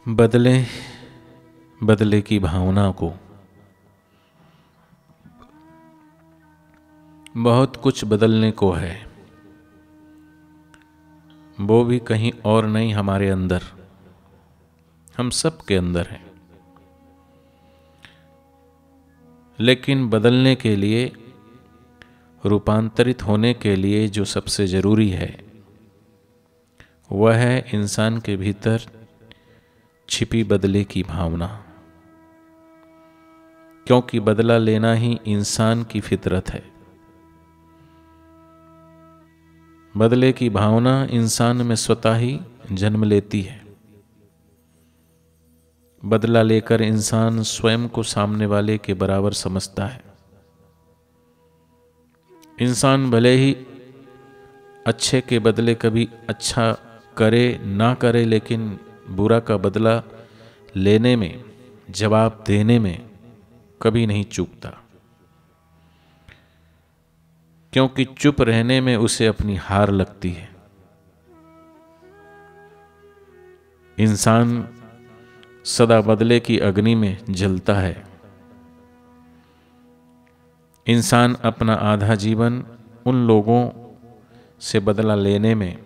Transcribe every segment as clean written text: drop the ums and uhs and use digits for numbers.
बदले बदले की भावना को बहुत कुछ बदलने को है, वो भी कहीं और नहीं, हमारे अंदर, हम सब के अंदर है। लेकिन बदलने के लिए, रूपांतरित होने के लिए जो सबसे जरूरी है वह है इंसान के भीतर छिपी बदले की भावना। क्योंकि बदला लेना ही इंसान की फितरत है। बदले की भावना इंसान में स्वतः ही जन्म लेती है। बदला लेकर इंसान स्वयं को सामने वाले के बराबर समझता है। इंसान भले ही अच्छे के बदले कभी अच्छा करे ना करे, लेकिन बुरा का बदला लेने में, जवाब देने में कभी नहीं चूकता। क्योंकि चुप रहने में उसे अपनी हार लगती है। इंसान सदा बदले की अग्नि में जलता है। इंसान अपना आधा जीवन उन लोगों से बदला लेने में,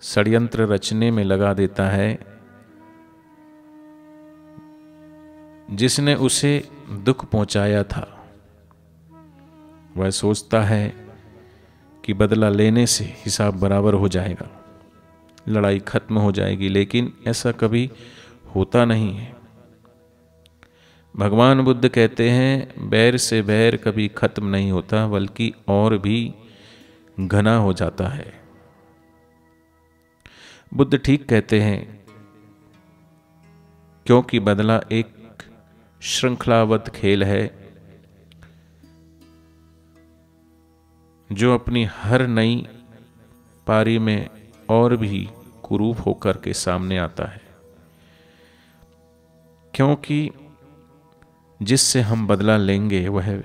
षड्यंत्र रचने में लगा देता है जिसने उसे दुख पहुंचाया था। वह सोचता है कि बदला लेने से हिसाब बराबर हो जाएगा, लड़ाई खत्म हो जाएगी, लेकिन ऐसा कभी होता नहीं है। भगवान बुद्ध कहते हैं, बैर से बैर कभी खत्म नहीं होता, बल्कि और भी घना हो जाता है। बुद्ध ठीक कहते हैं, क्योंकि बदला एक श्रृंखलाबद्ध खेल है जो अपनी हर नई पारी में और भी कुरूप होकर के सामने आता है। क्योंकि जिससे हम बदला लेंगे वह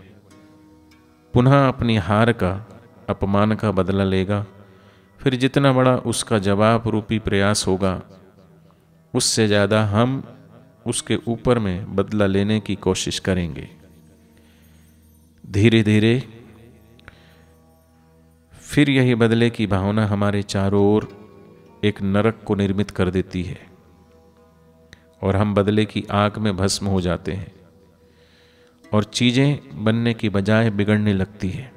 पुनः अपनी हार का, अपमान का बदला लेगा। फिर जितना बड़ा उसका जवाब रूपी प्रयास होगा, उससे ज़्यादा हम उसके ऊपर में बदला लेने की कोशिश करेंगे। धीरे धीरे फिर यही बदले की भावना हमारे चारों ओर एक नरक को निर्मित कर देती है और हम बदले की आग में भस्म हो जाते हैं और चीजें बनने की बजाय बिगड़ने लगती है।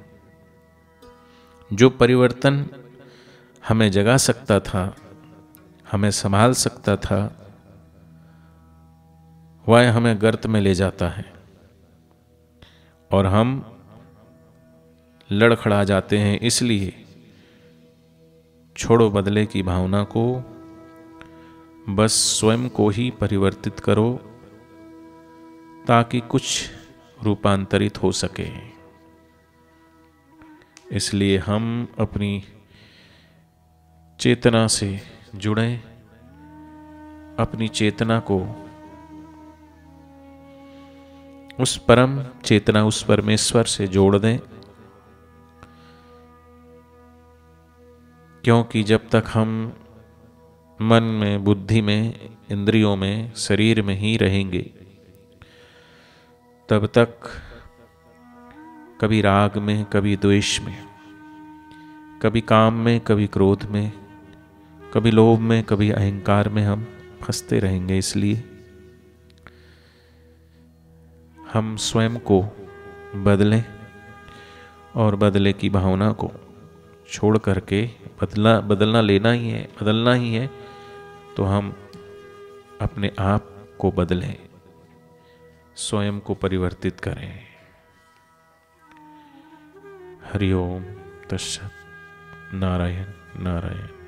जो परिवर्तन हमें जगा सकता था, हमें संभाल सकता था, वह हमें गर्त में ले जाता है और हम लड़खड़ा जाते हैं। इसलिए छोड़ो बदले की भावना को, बस स्वयं को ही परिवर्तित करो ताकि कुछ रूपांतरित हो सके। इसलिए हम अपनी चेतना से जुड़ें, अपनी चेतना को उस परम चेतना, उस परमेश्वर से जोड़ दें। क्योंकि जब तक हम मन में, बुद्धि में, इंद्रियों में, शरीर में ही रहेंगे, तब तक कभी राग में, कभी द्वेष में, कभी काम में, कभी क्रोध में, कभी लोभ में, कभी अहंकार में हम फंसते रहेंगे। इसलिए हम स्वयं को बदलें और बदले की भावना को छोड़ करके बदलना लेना ही है, बदलना ही है, तो हम अपने आप को बदलें, स्वयं को परिवर्तित करें। हरि ओम तत्सत। नारायण नारायण।